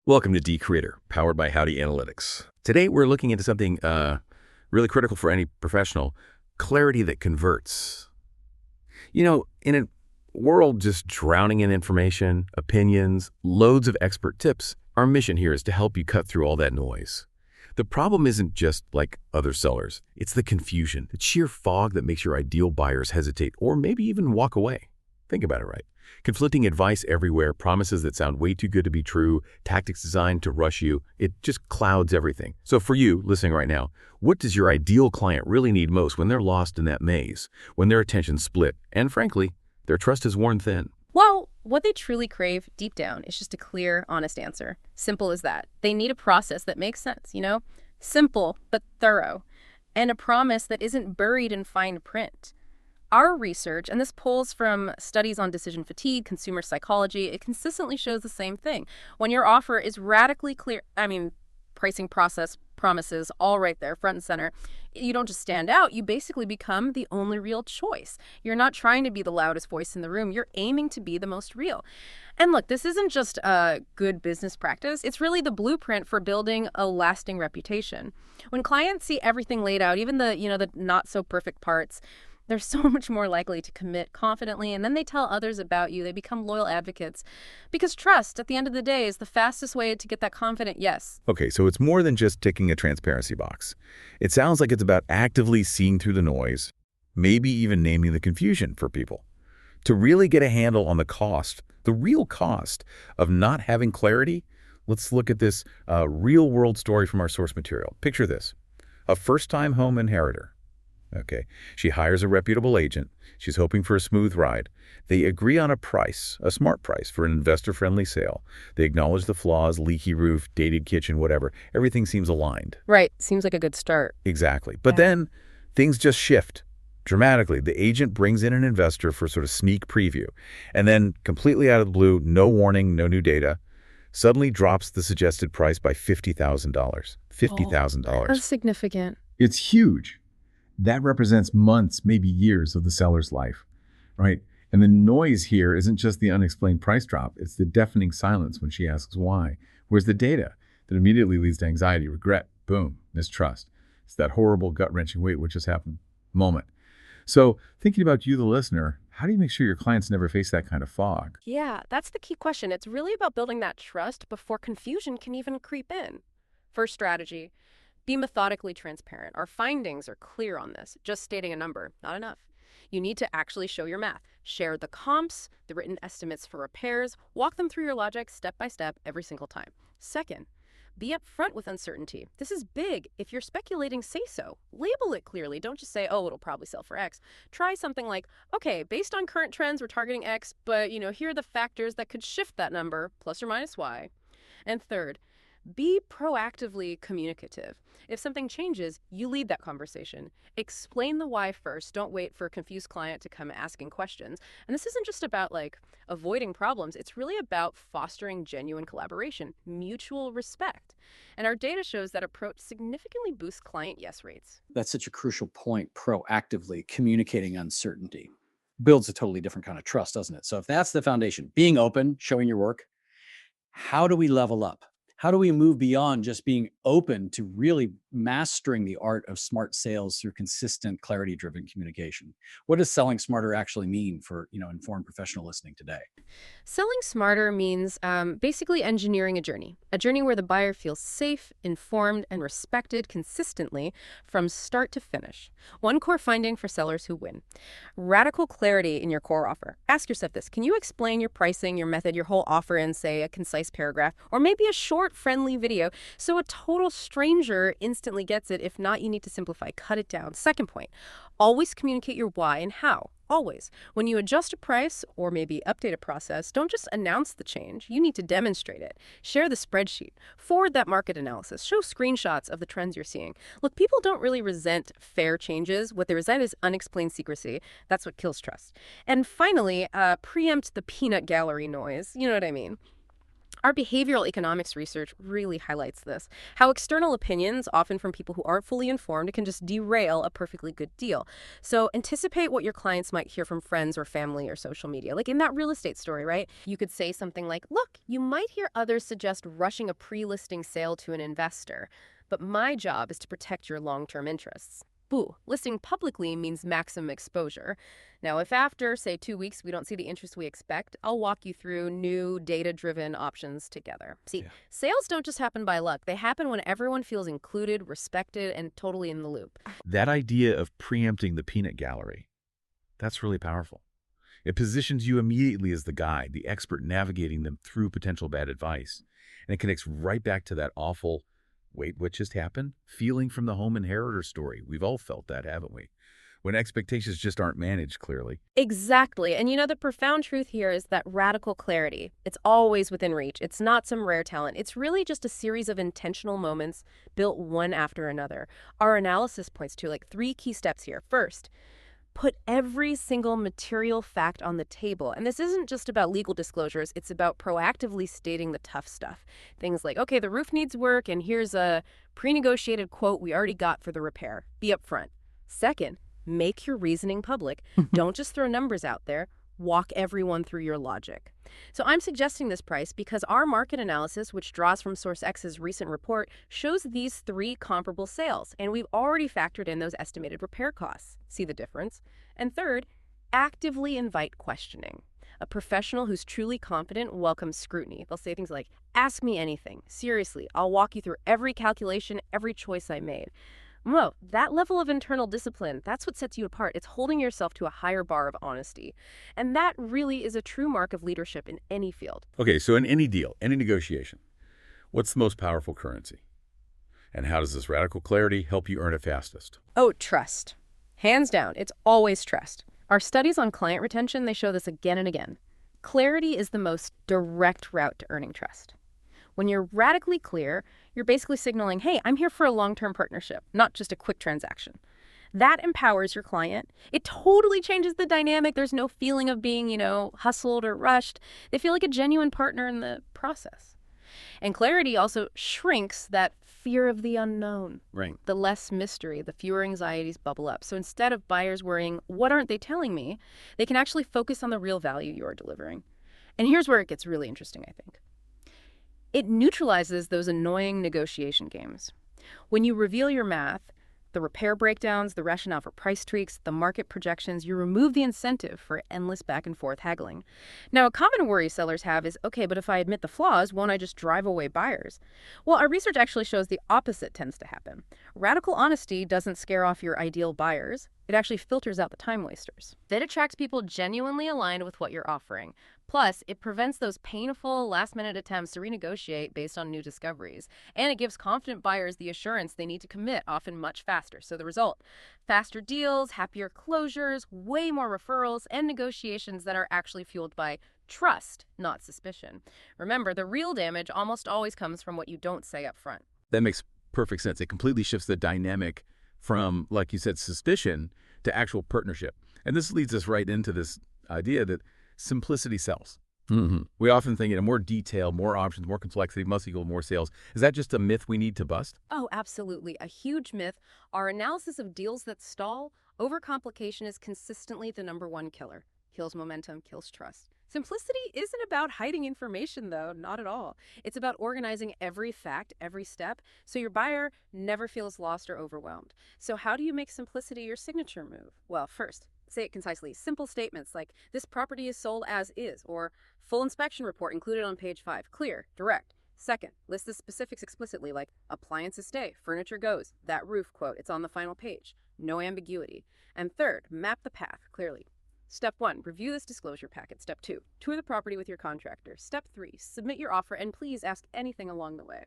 Welcome to Decreator, powered by Howdy Analytics. Today, we're looking into something really critical for any professional, clarity that converts. In a world just drowning in information, opinions, loads of expert tips, our mission here is to help you cut through all that noise. The problem isn't just like other sellers. It's the confusion, the sheer fog that makes your ideal buyers hesitate or maybe even walk away. Think about it, right? Conflicting advice everywhere, promises that sound way too good to be true, tactics designed to rush you. It just clouds everything. So for you, listening right now, what does your ideal client really need most when they're lost in that maze, when their attention's split, and frankly, their trust is worn thin? Well, what they truly crave deep down is just a clear, honest answer. Simple as that. They need a process that makes sense, Simple, but thorough. And a promise that isn't buried in fine print. Our research, and this pulls from studies on decision fatigue, consumer psychology, it consistently shows the same thing. When your offer is radically clear, pricing process, promises, all right there, front and center, you don't just stand out, you basically become the only real choice. You're not trying to be the loudest voice in the room, you're aiming to be the most real. And look, this isn't just a good business practice, it's really the blueprint for building a lasting reputation. When clients see everything laid out, even the not so perfect parts, they're so much more likely to commit confidently, and then they tell others about you. They become loyal advocates. Because trust, at the end of the day, is the fastest way to get that confident yes. Okay, so it's more than just ticking a transparency box. It sounds like it's about actively seeing through the noise, maybe even naming the confusion for people. To really get a handle on the cost, the real cost of not having clarity, let's look at this real-world story from our source material. Picture this: a first-time home inheritor. Okay, she hires a reputable agent. She's hoping for a smooth ride. They agree on a price, a smart price for an investor-friendly sale. They acknowledge the flaws, leaky roof, dated kitchen, whatever. Everything seems aligned. Right, seems like a good start. Exactly. But then things just shift dramatically. The agent brings in an investor for sort of sneak preview. And then completely out of the blue, no warning, no new data, suddenly drops the suggested price by $50,000. $50,000. That's significant. It's huge. That represents months, maybe years of the seller's life, right? And the noise here isn't just the unexplained price drop. It's the deafening silence when she asks why. Where's the data? That immediately leads to anxiety, regret, boom, mistrust. It's that horrible gut-wrenching wait, what just happened moment. So thinking about you, the listener, how do you make sure your clients never face that kind of fog? Yeah, that's the key question. It's really about building that trust before confusion can even creep in. First strategy: be methodically transparent. Our findings are clear on this. Just stating a number, not enough. You need to actually show your math. Share the comps, the written estimates for repairs, walk them through your logic step by step every single time. Second, be upfront with uncertainty. This is big. If you're speculating, say so. Label it clearly. Don't just say, oh, it'll probably sell for X. Try something like, okay, based on current trends, we're targeting X, but here are the factors that could shift that number, plus or minus Y. And third, be proactively communicative. If something changes, you lead that conversation. Explain the why first. Don't wait for a confused client to come asking questions. And this isn't just about avoiding problems. It's really about fostering genuine collaboration, mutual respect. And our data shows that approach significantly boosts client yes rates. That's such a crucial point. Proactively communicating uncertainty builds a totally different kind of trust, doesn't it? So if that's the foundation, being open, showing your work, how do we level up? How do we move beyond just being open to really mastering the art of smart sales through consistent, clarity-driven communication? What does selling smarter actually mean for, informed professional listening today? Selling smarter means basically engineering a journey where the buyer feels safe, informed, and respected consistently from start to finish. One core finding for sellers who win: radical clarity in your core offer. Ask yourself this: can you explain your pricing, your method, your whole offer in, say, a concise paragraph, or maybe a short, friendly video, so a total stranger instantly gets it? If not, you need to simplify, cut it down. Second point: always communicate your why and how. Always. When you adjust a price or maybe update a process, don't just announce the change. You need to demonstrate it. Share the spreadsheet. Forward that market analysis. Show screenshots of the trends you're seeing. Look, people don't really resent fair changes. What they resent is unexplained secrecy. That's what kills trust. And finally, preempt the peanut gallery noise. You know what I mean? Our behavioral economics research really highlights this. How external opinions, often from people who aren't fully informed, can just derail a perfectly good deal. So anticipate what your clients might hear from friends or family or social media. Like in that real estate story, right? You could say something like, look, you might hear others suggest rushing a pre-listing sale to an investor, but my job is to protect your long-term interests. Boo, listing publicly means maximum exposure. Now, if after, say, 2 weeks, we don't see the interest we expect, I'll walk you through new data-driven options together. See, Yeah. sales don't just happen by luck. They happen when everyone feels included, respected, and totally in the loop. That idea of preempting the peanut gallery, that's really powerful. It positions you immediately as the guide, the expert navigating them through potential bad advice. And it connects right back to that awful, wait, what just happened? Feeling from the home inheritor story. We've all felt that, haven't we? When expectations just aren't managed clearly. Exactly. And the profound truth here is that radical clarity, it's always within reach. It's not some rare talent. It's really just a series of intentional moments built one after another. Our analysis points to like 3 key steps here. First, put every single material fact on the table. And this isn't just about legal disclosures. It's about proactively stating the tough stuff. Things like, okay, the roof needs work, and here's a pre-negotiated quote we already got for the repair. Be upfront. Second, make your reasoning public. Don't just throw numbers out there. Walk everyone through your logic. So I'm suggesting this price because our market analysis, which draws from Source X's recent report, shows these 3 comparable sales, and we've already factored in those estimated repair costs. See the difference? And third, actively invite questioning. A professional who's truly competent welcomes scrutiny. They'll say things like, ask me anything. Seriously, I'll walk you through every calculation, every choice I made. Whoa, that level of internal discipline, that's what sets you apart. It's holding yourself to a higher bar of honesty. And that really is a true mark of leadership in any field. Okay, so in any deal, any negotiation, what's the most powerful currency? And how does this radical clarity help you earn it fastest? Oh, trust. Hands down, it's always trust. Our studies on client retention, they show this again and again. Clarity is the most direct route to earning trust. When you're radically clear, you're basically signaling, hey, I'm here for a long-term partnership, not just a quick transaction. That empowers your client. It totally changes the dynamic. There's no feeling of being, hustled or rushed. They feel like a genuine partner in the process. And clarity also shrinks that fear of the unknown. Right. The less mystery, the fewer anxieties bubble up. So instead of buyers worrying, what aren't they telling me? They can actually focus on the real value you're delivering. And here's where it gets really interesting, I think. It neutralizes those annoying negotiation games. When you reveal your math, the repair breakdowns, the rationale for price tweaks, the market projections, you remove the incentive for endless back and forth haggling. Now, a common worry sellers have is, okay, but if I admit the flaws, won't I just drive away buyers? Well, our research actually shows the opposite tends to happen. Radical honesty doesn't scare off your ideal buyers. It actually filters out the time wasters. That attracts people genuinely aligned with what you're offering. Plus, it prevents those painful last-minute attempts to renegotiate based on new discoveries. And it gives confident buyers the assurance they need to commit, often much faster. So the result, faster deals, happier closures, way more referrals, and negotiations that are actually fueled by trust, not suspicion. Remember, the real damage almost always comes from what you don't say up front. That makes perfect sense. It completely shifts the dynamic from, like you said, suspicion to actual partnership. And this leads us right into this idea that simplicity sells. We often think, more detail, more options, more complexity must equal more sales. Is that just a myth we need to bust? Oh, absolutely. A huge myth. Our analysis of deals that stall, overcomplication is consistently the #1 killer. Kills momentum, kills trust. Simplicity isn't about hiding information, though, not at all. It's about organizing every fact, every step, so your buyer never feels lost or overwhelmed. So how do you make simplicity your signature move? Well, first, say it concisely. Simple statements like, this property is sold as is, or full inspection report included on page 5. Clear, direct. Second, list the specifics explicitly, like appliances stay, furniture goes, that roof quote, it's on the final page. No ambiguity. And third, map the path clearly. Step 1, review this disclosure packet. Step 2, tour the property with your contractor. Step 3, submit your offer, and please ask anything along the way.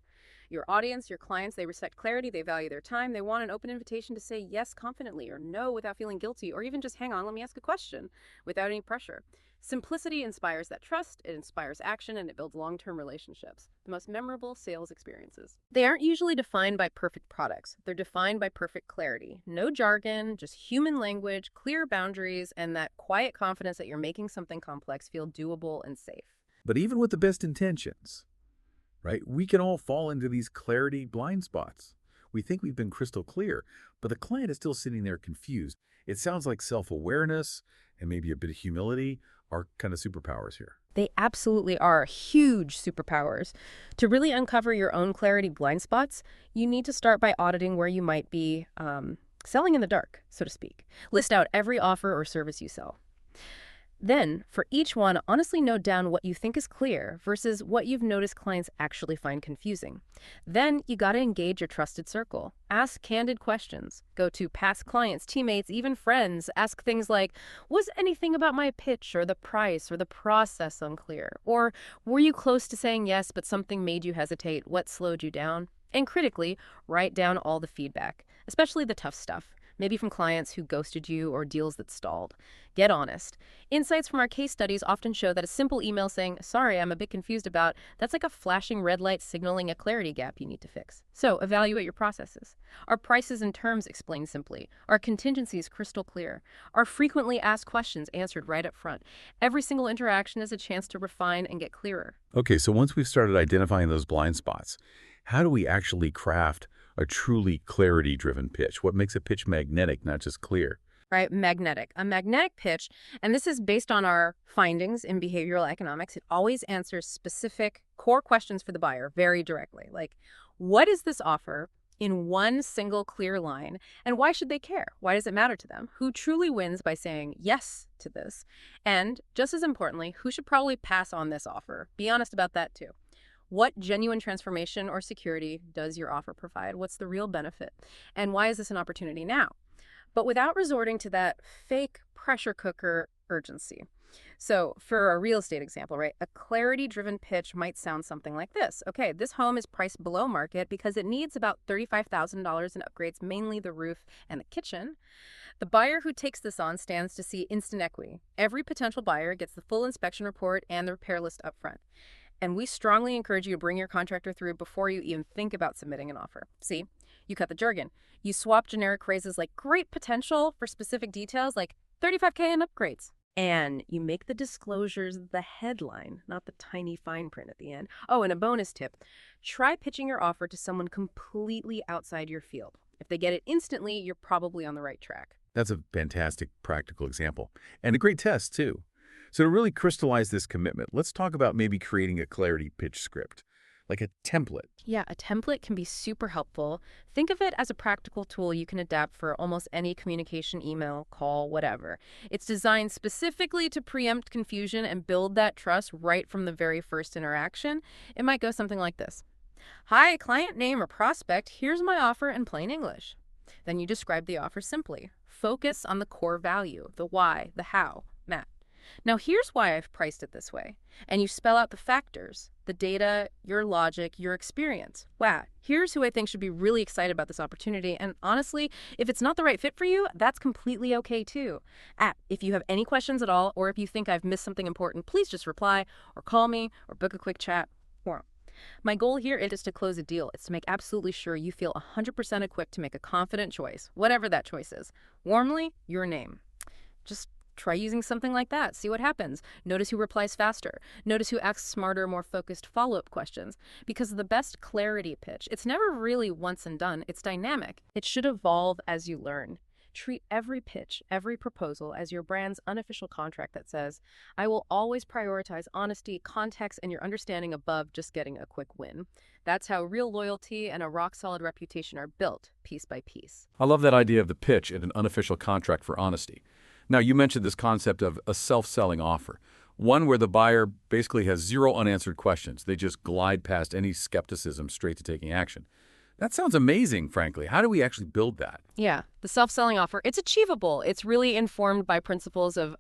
Your audience, your clients, they respect clarity, they value their time, they want an open invitation to say yes confidently or no without feeling guilty, or even just hang on, let me ask a question without any pressure. Simplicity inspires that trust, it inspires action, and it builds long-term relationships. The most memorable sales experiences. They aren't usually defined by perfect products. They're defined by perfect clarity. No jargon, just human language, clear boundaries, and that quiet confidence that you're making something complex feel doable and safe. But even with the best intentions, right? We can all fall into these clarity blind spots. We think we've been crystal clear, but the client is still sitting there confused. It sounds like self-awareness and maybe a bit of humility are kind of superpowers here. They absolutely are huge superpowers. To really uncover your own clarity blind spots, you need to start by auditing where you might be selling in the dark, so to speak. List out every offer or service you sell. Then, for each one, honestly note down what you think is clear versus what you've noticed clients actually find confusing. Then, you got to engage your trusted circle. Ask candid questions. Go to past clients, teammates, even friends. Ask things like, was anything about my pitch or the price or the process unclear? Or were you close to saying yes, but something made you hesitate? What slowed you down? And critically, write down all the feedback, especially the tough stuff. Maybe from clients who ghosted you or deals that stalled. Get honest. Insights from our case studies often show that a simple email saying, sorry, I'm a bit confused about, that's like a flashing red light signaling a clarity gap you need to fix. So evaluate your processes. Are prices and terms explained simply? Are contingencies crystal clear? Are frequently asked questions answered right up front? Every single interaction is a chance to refine and get clearer. Okay, so once we've started identifying those blind spots, how do we actually craft a truly clarity-driven pitch? What makes a pitch magnetic, not just clear? Right? Magnetic. A magnetic pitch, and this is based on our findings in behavioral economics, it always answers specific core questions for the buyer very directly. Like, what is this offer in one single clear line, and why should they care? Why does it matter to them? Who truly wins by saying yes to this? And just as importantly, who should probably pass on this offer? Be honest about that too. What genuine transformation or security does your offer provide? What's the real benefit? And why is this an opportunity now? But without resorting to that fake pressure cooker urgency. So for a real estate example, right, a clarity-driven pitch might sound something like this. Okay, this home is priced below market because it needs about $35,000 in upgrades, mainly the roof and the kitchen. The buyer who takes this on stands to see instant equity. Every potential buyer gets the full inspection report and the repair list up front. And we strongly encourage you to bring your contractor through before you even think about submitting an offer. See, you cut the jargon. You swap generic phrases like great potential for specific details like 35K in upgrades. And you make the disclosures the headline, not the tiny fine print at the end. Oh, and a bonus tip. Try pitching your offer to someone completely outside your field. If they get it instantly, you're probably on the right track. That's a fantastic practical example. And a great test, too. So to really crystallize this commitment, let's talk about maybe creating a clarity pitch script, like a template. Yeah, a template can be super helpful. Think of it as a practical tool you can adapt for almost any communication, email, call, whatever. It's designed specifically to preempt confusion and build that trust right from the very first interaction. It might go something like this. Hi, client name or prospect, here's my offer in plain English. Then you describe the offer simply. Focus on the core value, the why, the how, Matt. Now, here's why I've priced it this way. And you spell out the factors, the data, your logic, your experience. Wow, here's who I think should be really excited about this opportunity. And honestly, if it's not the right fit for you, that's completely okay too. If you have any questions at all, or if you think I've missed something important, please just reply or call me or book a quick chat. My goal here is to close a deal. It's to make absolutely sure you feel 100% equipped to make a confident choice, whatever that choice is. Warmly, your name. Just try using something like that. See what happens. Notice who replies faster. Notice who asks smarter, more focused follow-up questions. Because the best clarity pitch, it's never really once and done. It's dynamic. It should evolve as you learn. Treat every pitch, every proposal as your brand's unofficial contract that says, I will always prioritize honesty, context, and your understanding above just getting a quick win. That's how real loyalty and a rock-solid reputation are built, piece by piece. I love that idea of the pitch and an unofficial contract for honesty. Now, you mentioned this concept of a self-selling offer, one where the buyer basically has zero unanswered questions. They just glide past any skepticism straight to taking action. That sounds amazing, frankly. How do we actually build that? Yeah, the self-selling offer, it's achievable. It's really informed by principles of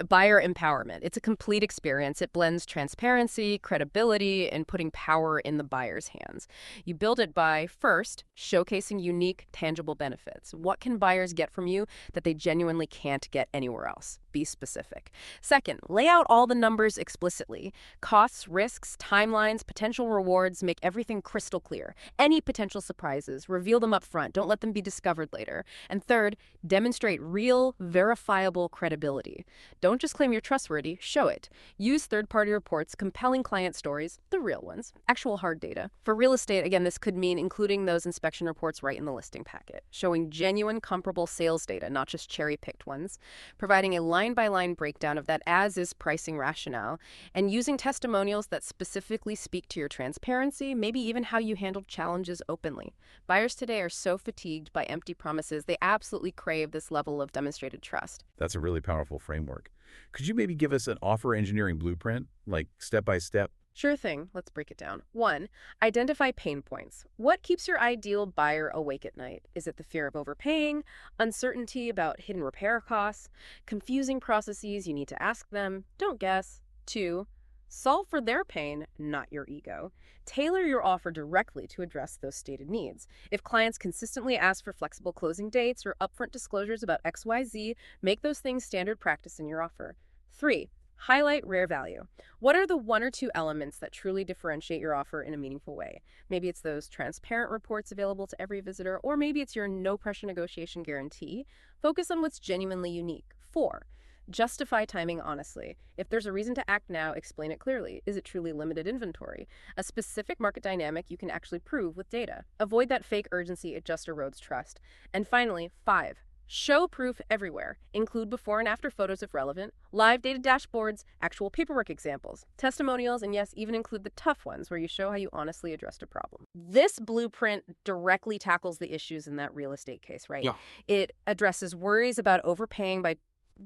buyer empowerment. It's a complete experience. It blends transparency, credibility, and putting power in the buyer's hands. You build it by, first, showcasing unique, tangible benefits. What can buyers get from you that they genuinely can't get anywhere else? be specific. Second, lay out all the numbers explicitly. Costs, risks, timelines, potential rewards, make everything crystal clear. Any potential surprises, reveal them up front. Don't let them be discovered later. And third, demonstrate real, verifiable credibility. Don't just claim you're trustworthy, show it. Use third-party reports, compelling client stories, the real ones, actual hard data. For real estate, again, this could mean including those inspection reports right in the listing packet, showing genuine comparable sales data, not just cherry-picked ones, providing a line-by-line breakdown of that as-is pricing rationale, and using testimonials that specifically speak to your transparency, maybe even how you handled challenges openly. Buyers today are so fatigued by empty promises, they absolutely crave this level of demonstrated trust. That's a really powerful framework. Could you maybe give us an offer engineering blueprint, like step by step? Sure thing. Let's break it down. 1. Identify pain points. What keeps your ideal buyer awake at night? Is it the fear of overpaying, uncertainty about hidden repair costs, confusing processes you need to ask them? Don't guess. 2. Solve for their pain, not your ego. Tailor your offer directly to address those stated needs. If clients consistently ask for flexible closing dates or upfront disclosures about XYZ, make those things standard practice in your offer. 3. Highlight rare value. What are the 1 or 2 elements that truly differentiate your offer in a meaningful way? Maybe it's those transparent reports available to every visitor, or maybe it's your no-pressure negotiation guarantee. Focus on what's genuinely unique. 4. Justify timing honestly. If there's a reason to act now, explain it clearly. Is it truly limited inventory? A specific market dynamic you can actually prove with data. Avoid that fake urgency, it just erodes trust. And finally, 5. Show proof everywhere. Include before and after photos if relevant, live data dashboards, actual paperwork examples, testimonials, and yes, even include the tough ones where you show how you honestly addressed a problem. This blueprint directly tackles the issues in that real estate case, right? Yeah. It addresses worries about overpaying by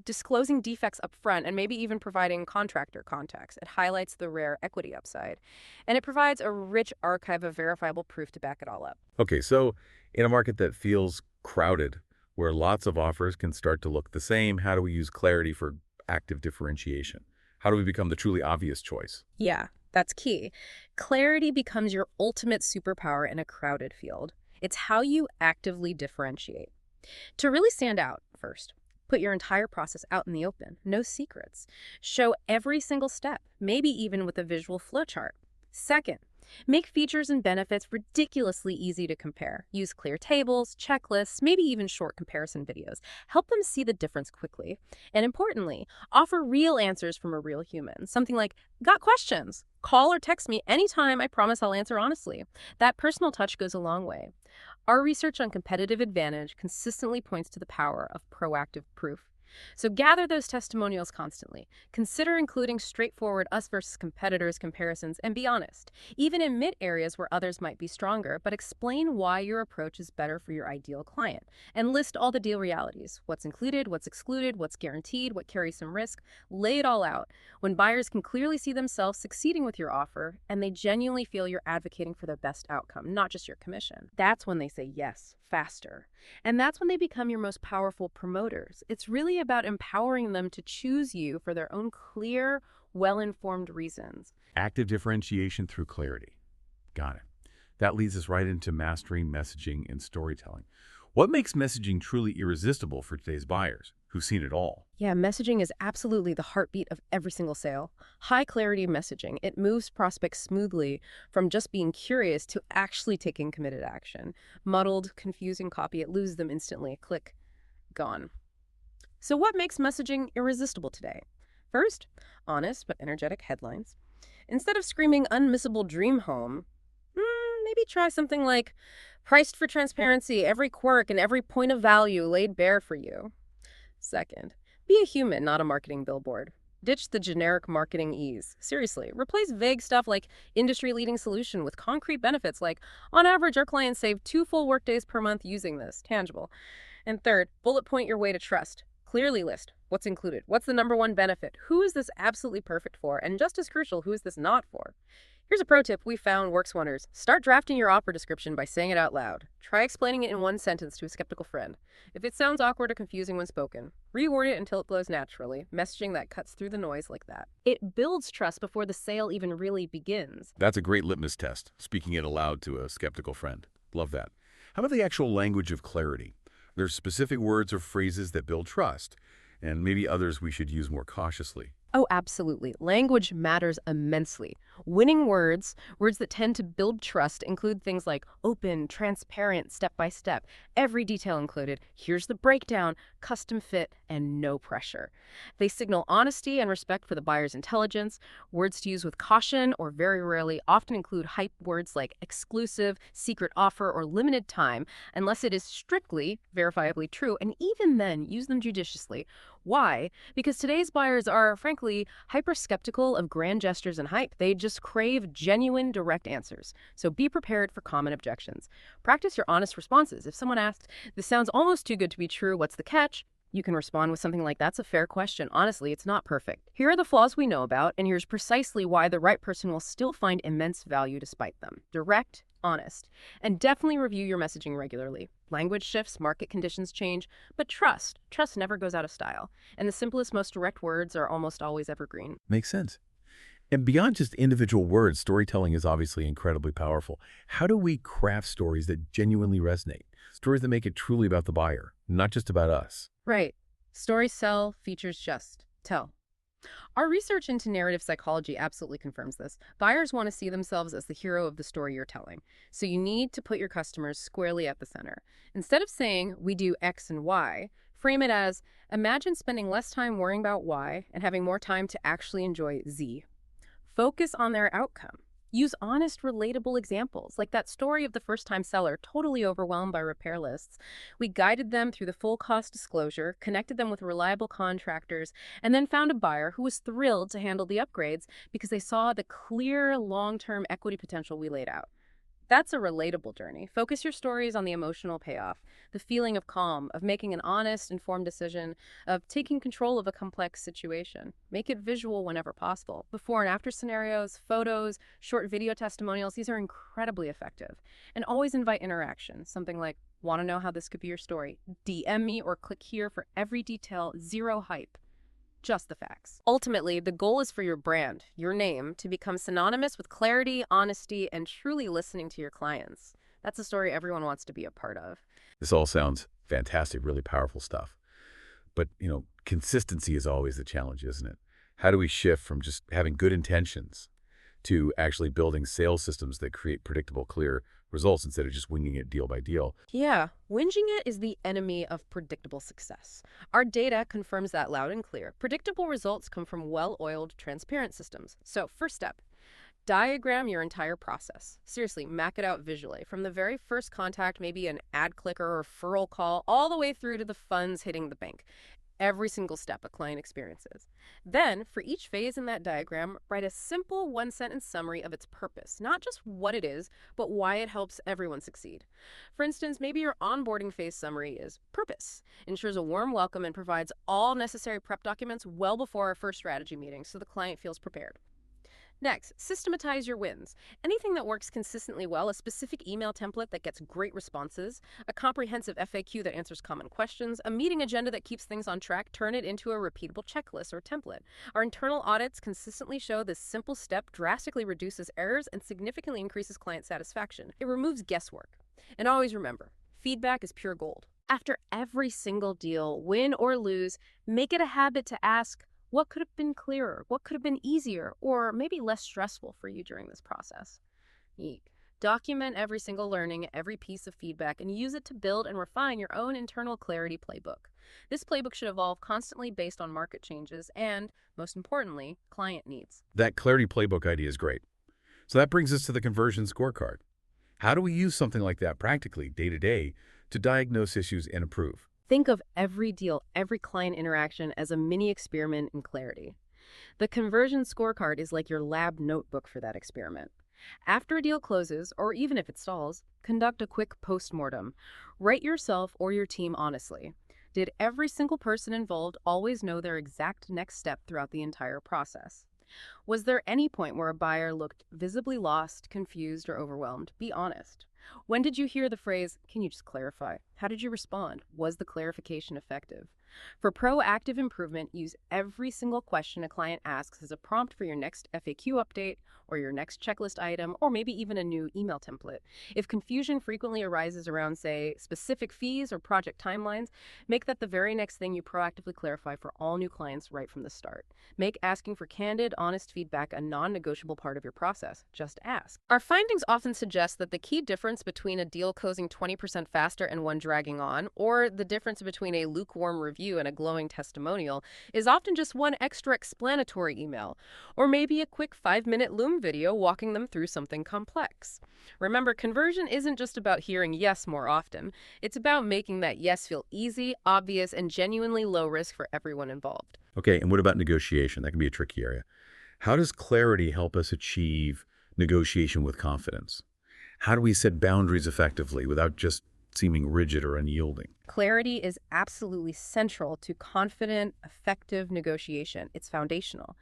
disclosing defects up front and maybe even providing contractor contacts. It highlights the rare equity upside. And it provides a rich archive of verifiable proof to back it all up. Okay, so in a market that feels crowded, where lots of offers can start to look the same, how do we use clarity for active differentiation? How do we become the truly obvious choice? Yeah, that's key. Clarity becomes your ultimate superpower in a crowded field. It's how you actively differentiate. To really stand out, first, put your entire process out in the open. No secrets. Show every single step, maybe even with a visual flowchart. Second, make features and benefits ridiculously easy to compare. Use clear tables, checklists, maybe even short comparison videos. Help them see the difference quickly. And importantly, offer real answers from a real human. Something like, got questions? Call or text me anytime. I promise I'll answer honestly. That personal touch goes a long way. Our research on competitive advantage consistently points to the power of proactive proof. So gather those testimonials constantly. Consider including straightforward us versus competitors comparisons and be honest, even admit areas where others might be stronger, but explain why your approach is better for your ideal client. And list all the deal realities, what's included, what's excluded, what's guaranteed, what carries some risk. Lay it all out. When buyers can clearly see themselves succeeding with your offer and they genuinely feel you're advocating for their best outcome, not just your commission, that's when they say yes faster. And that's when they become your most powerful promoters. It's really about empowering them to choose you for their own clear, well-informed reasons. Active differentiation through clarity. Got it. That leads us right into mastering messaging and storytelling. What makes messaging truly irresistible for today's buyers who've seen it all? Yeah, messaging is absolutely the heartbeat of every single sale. High clarity messaging. It moves prospects smoothly from just being curious to actually taking committed action. Muddled, confusing copy, it loses them instantly. Click, gone. So what makes messaging irresistible today? First, honest but energetic headlines. Instead of screaming unmissable dream home, maybe try something like priced for transparency, every quirk and every point of value laid bare for you. Second, be a human, not a marketing billboard. Ditch the generic marketing ease. Seriously, replace vague stuff like industry-leading solution with concrete benefits like, on average, our clients save 2 full workdays per month using this. Tangible. And third, bullet point your way to trust. Clearly list what's included, what's the #1 benefit, who is this absolutely perfect for, and just as crucial, who is this not for. Here's a pro tip we found works wonders. Start drafting your offer description by saying it out loud. Try explaining it in 1 sentence to a skeptical friend. If it sounds awkward or confusing when spoken, reword it until it flows naturally, messaging that cuts through the noise like that. It builds trust before the sale even really begins. That's a great litmus test, speaking it aloud to a skeptical friend. Love that. How about the actual language of clarity? There's specific words or phrases that build trust. and maybe others we should use more cautiously. Oh, absolutely. Language matters immensely. Winning words that tend to build trust, include things like open, transparent, step by step, every detail included, here's the breakdown, custom fit, and no pressure. They signal honesty and respect for the buyer's intelligence. Words to use with caution, or very rarely, often include hype words like exclusive, secret offer, or limited time, unless it is strictly, verifiably true, and even then, use them judiciously. Why? Because today's buyers are, frankly, hyper-skeptical of grand gestures and hype. They just crave genuine, direct answers. So be prepared for common objections. Practice your honest responses. If someone asks, "This sounds almost too good to be true, what's the catch?" You can respond with something like, "That's a fair question. Honestly, it's not perfect. Here are the flaws we know about, and here's precisely why the right person will still find immense value despite them." Direct, honest, and definitely review your messaging regularly. Language shifts, market conditions change, but trust never goes out of style. And the simplest, most direct words are almost always evergreen. Makes sense. And beyond just individual words, storytelling is obviously incredibly powerful. How do we craft stories that genuinely resonate? Stories that make it truly about the buyer, not just about us. Right. Stories sell, features just tell. Our research into narrative psychology absolutely confirms this. Buyers want to see themselves as the hero of the story you're telling. So you need to put your customers squarely at the center. Instead of saying, "We do X and Y," frame it as, "Imagine spending less time worrying about Y and having more time to actually enjoy Z." Focus on their outcome. Use honest, relatable examples, like that story of the first-time seller totally overwhelmed by repair lists. We guided them through the full cost disclosure, connected them with reliable contractors, and then found a buyer who was thrilled to handle the upgrades because they saw the clear long-term equity potential we laid out. That's a relatable journey. Focus your stories on the emotional payoff, the feeling of calm, of making an honest, informed decision, of taking control of a complex situation. Make it visual whenever possible. Before and after scenarios, photos, short video testimonials, these are incredibly effective. And always invite interaction. Something like, "Want to know how this could be your story? DM me or click here for every detail, zero hype. Just the facts." Ultimately, the goal is for your brand, your name, to become synonymous with clarity, honesty, and truly listening to your clients. That's a story everyone wants to be a part of. This all sounds fantastic, really powerful stuff. But, consistency is always the challenge, isn't it? How do we shift from just having good intentions to actually building sales systems that create predictable, clear results instead of just winging it deal by deal? Yeah, whinging it is the enemy of predictable success. Our data confirms that loud and clear. Predictable results come from well-oiled, transparent systems. So, first step, diagram your entire process. Seriously, map it out visually. From the very first contact, maybe an ad clicker or referral call, all the way through to the funds hitting the bank. Every single step a client experiences. Then, for each phase in that diagram, write a simple one-sentence summary of its purpose, not just what it is, but why it helps everyone succeed. For instance, maybe your onboarding phase summary is purpose, ensures a warm welcome and provides all necessary prep documents well before our first strategy meeting so the client feels prepared. Next, systematize your wins. Anything that works consistently well, a specific email template that gets great responses, a comprehensive FAQ that answers common questions, a meeting agenda that keeps things on track, turn it into a repeatable checklist or template. Our internal audits consistently show this simple step drastically reduces errors and significantly increases client satisfaction. It removes guesswork. And always remember, feedback is pure gold. After every single deal, win or lose, make it a habit to ask, what could have been clearer? What could have been easier? Or maybe less stressful for you during this process? Document every single learning, every piece of feedback, and use it to build and refine your own internal clarity playbook. This playbook should evolve constantly based on market changes and, most importantly, client needs. That clarity playbook idea is great. So that brings us to the conversion scorecard. How do we use something like that practically, day to day, to diagnose issues and improve? Think of every deal, every client interaction as a mini experiment in clarity. The conversion scorecard is like your lab notebook for that experiment. After a deal closes, or even if it stalls, conduct a quick post-mortem. Rate yourself or your team honestly. Did every single person involved always know their exact next step throughout the entire process? Was there any point where a buyer looked visibly lost, confused, or overwhelmed? Be honest. When did you hear the phrase, "Can you just clarify?" How did you respond? Was the clarification effective? For proactive improvement, use every single question a client asks as a prompt for your next FAQ update or your next checklist item, or maybe even a new email template. If confusion frequently arises around, say, specific fees or project timelines, make that the very next thing you proactively clarify for all new clients right from the start. Make asking for candid, honest feedback a non-negotiable part of your process. Just ask. Our findings often suggest that the key difference between a deal closing 20% faster and one dragging on, or the difference between a lukewarm review and a glowing testimonial, is often just one extra explanatory email, or maybe a quick 5-minute Loom video walking them through something complex. Remember, conversion isn't just about hearing yes more often. It's about making that yes feel easy, obvious, and genuinely low risk for everyone involved. Okay, and what about negotiation? That can be a tricky area. How does clarity help us achieve negotiation with confidence? How do we set boundaries effectively without just seeming rigid or unyielding? Clarity is absolutely central to confident, effective negotiation. It's foundational.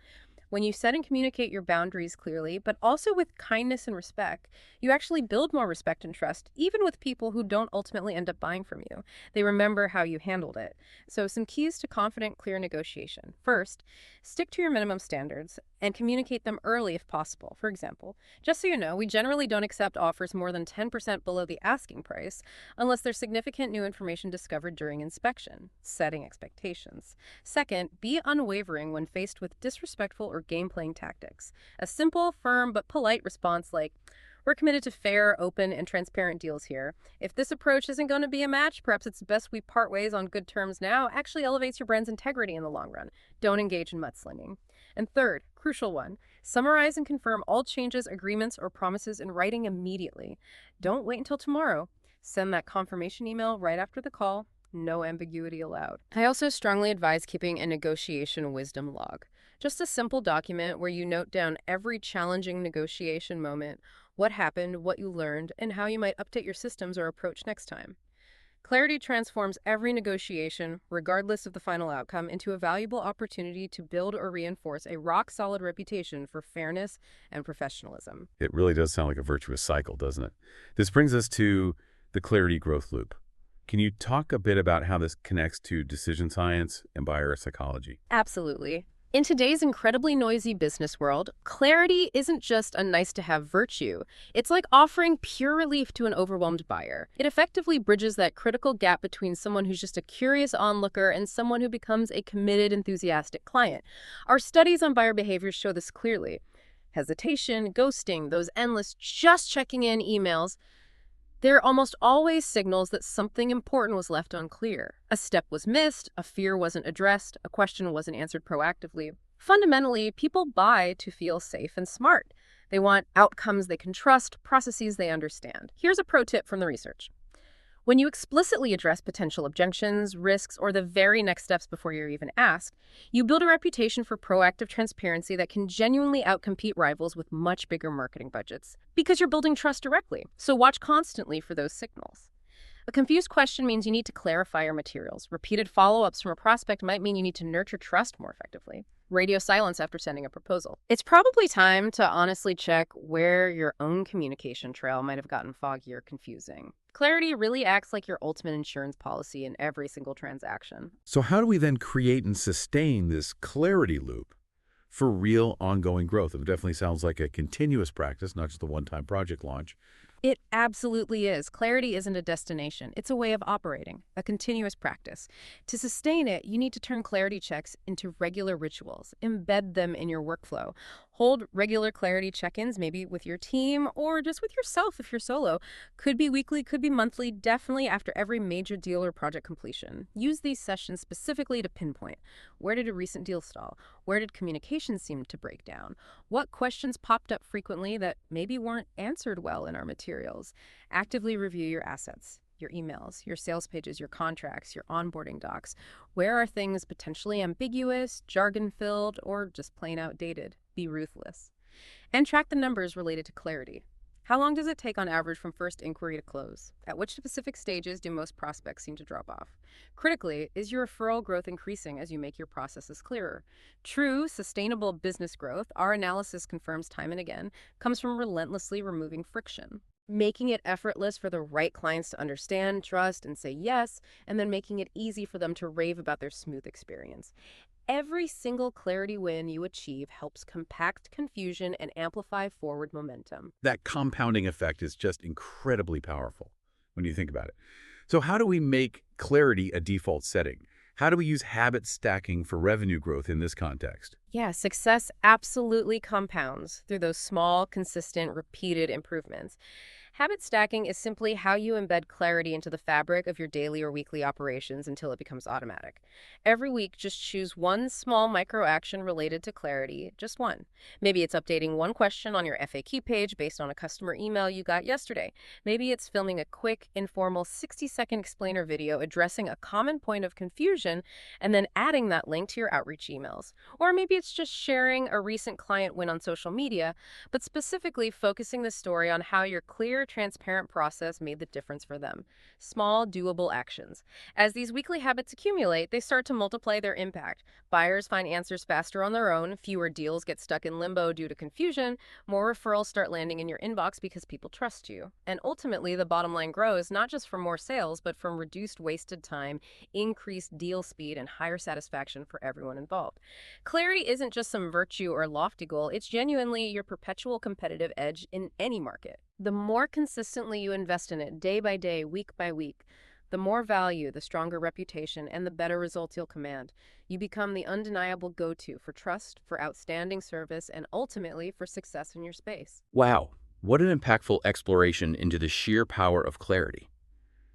When you set and communicate your boundaries clearly, but also with kindness and respect, you actually build more respect and trust, even with people who don't ultimately end up buying from you. They remember how you handled it. So some keys to confident, clear negotiation. First, stick to your minimum standards and communicate them early if possible. For example, just so you know, we generally don't accept offers more than 10% below the asking price unless there's significant new information discovered during inspection, setting expectations. Second, be unwavering when faced with disrespectful or game-playing tactics. A simple, firm, but polite response like, "We're committed to fair, open, and transparent deals here. If this approach isn't going to be a match, perhaps it's best we part ways on good terms now," actually elevates your brand's integrity in the long run. Don't engage in mudslinging. And third, crucial one, summarize and confirm all changes, agreements, or promises in writing immediately. Don't wait until tomorrow. Send that confirmation email right after the call. No ambiguity allowed. I also strongly advise keeping a negotiation wisdom log. Just a simple document where you note down every challenging negotiation moment, what happened, what you learned, and how you might update your systems or approach next time. Clarity transforms every negotiation, regardless of the final outcome, into a valuable opportunity to build or reinforce a rock-solid reputation for fairness and professionalism. It really does sound like a virtuous cycle, doesn't it? This brings us to the clarity growth loop. Can you talk a bit about how this connects to decision science and buyer psychology? Absolutely. In today's incredibly noisy business world, clarity isn't just a nice-to-have virtue. It's like offering pure relief to an overwhelmed buyer. It effectively bridges that critical gap between someone who's just a curious onlooker and someone who becomes a committed, enthusiastic client. Our studies on buyer behavior show this clearly. Hesitation, ghosting, those endless just checking in emails, they're almost always signals that something important was left unclear. A step was missed, a fear wasn't addressed, a question wasn't answered proactively. Fundamentally, people buy to feel safe and smart. They want outcomes they can trust, processes they understand. Here's a pro tip from the research. When you explicitly address potential objections, risks, or the very next steps before you're even asked, you build a reputation for proactive transparency that can genuinely outcompete rivals with much bigger marketing budgets, because you're building trust directly. So watch constantly for those signals. A confused question means you need to clarify your materials. Repeated follow-ups from a prospect might mean you need to nurture trust more effectively. Radio silence after sending a proposal. It's probably time to honestly check where your own communication trail might have gotten foggy or confusing. Clarity really acts like your ultimate insurance policy in every single transaction. So how do we then create and sustain this clarity loop for real ongoing growth? It definitely sounds like a continuous practice, not just a one-time project launch. It absolutely is. Clarity isn't a destination. It's a way of operating, a continuous practice. To sustain it, you need to turn clarity checks into regular rituals. Embed them in your workflow. Hold regular clarity check-ins, maybe with your team or just with yourself if you're solo. Could be weekly, could be monthly, definitely after every major deal or project completion. Use these sessions specifically to pinpoint. Where did a recent deal stall? Where did communication seem to break down? What questions popped up frequently that maybe weren't answered well in our materials? Actively review your assets, your emails, your sales pages, your contracts, your onboarding docs. Where are things potentially ambiguous, jargon-filled, or just plain outdated? Be ruthless. And track the numbers related to clarity. How long does it take on average from first inquiry to close? At which specific stages do most prospects seem to drop off? Critically, is your referral growth increasing as you make your processes clearer? True, sustainable business growth, our analysis confirms time and again, comes from relentlessly removing friction. making it effortless for the right clients to understand, trust, and say yes, and then making it easy for them to rave about their smooth experience. Every single clarity win you achieve helps compact confusion and amplify forward momentum. That compounding effect is just incredibly powerful when you think about it. So how do we make clarity a default setting? How do we use habit stacking for revenue growth in this context? Yeah, success absolutely compounds through those small, consistent, repeated improvements. Habit stacking is simply how you embed clarity into the fabric of your daily or weekly operations until it becomes automatic. Every week, just choose one small micro action related to clarity, just one. Maybe it's updating one question on your FAQ page based on a customer email you got yesterday. Maybe it's filming a quick, informal 60-second explainer video addressing a common point of confusion and then adding that link to your outreach emails. Or maybe it's just sharing a recent client win on social media, but specifically focusing the story on how your clear, transparent process made the difference for them. Small, doable actions. As these weekly habits accumulate, they start to multiply their impact. Buyers find answers faster on their own, fewer deals get stuck in limbo due to confusion, more referrals start landing in your inbox because people trust you. And ultimately, the bottom line grows not just from more sales, but from reduced wasted time, increased deal speed, and higher satisfaction for everyone involved. Clarity isn't just some virtue or lofty goal, it's genuinely your perpetual competitive edge in any market. The more consistently you invest in it day by day, week by week, the more value, the stronger reputation, and the better results you'll command. You become the undeniable go-to for trust, for outstanding service, and ultimately for success in your space. Wow, what an impactful exploration into the sheer power of clarity.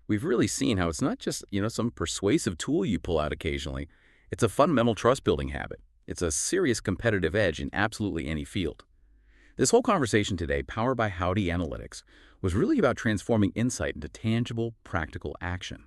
We've really seen how it's not just, some persuasive tool you pull out occasionally. It's a fundamental trust-building habit. It's a serious competitive edge in absolutely any field. This whole conversation today, powered by Howdy Analytics, was really about transforming insight into tangible, practical action.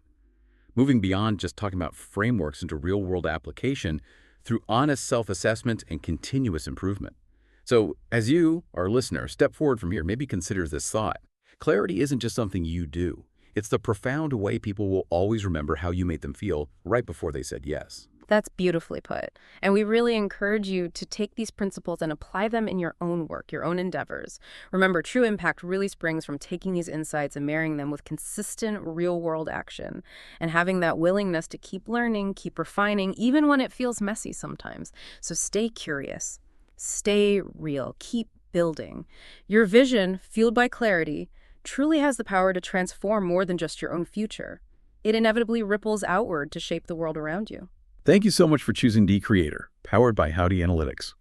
Moving beyond just talking about frameworks into real-world application through honest self-assessment and continuous improvement. So, as you, our listener, step forward from here, maybe consider this thought. Clarity isn't just something you do. It's the profound way people will always remember how you made them feel right before they said yes. That's beautifully put. And we really encourage you to take these principles and apply them in your own work, your own endeavors. Remember, true impact really springs from taking these insights and marrying them with consistent real-world action and having that willingness to keep learning, keep refining, even when it feels messy sometimes. So stay curious, stay real, keep building. Your vision, fueled by clarity, truly has the power to transform more than just your own future. It inevitably ripples outward to shape the world around you. Thank you so much for choosing D Creator, powered by Howdy Analytics.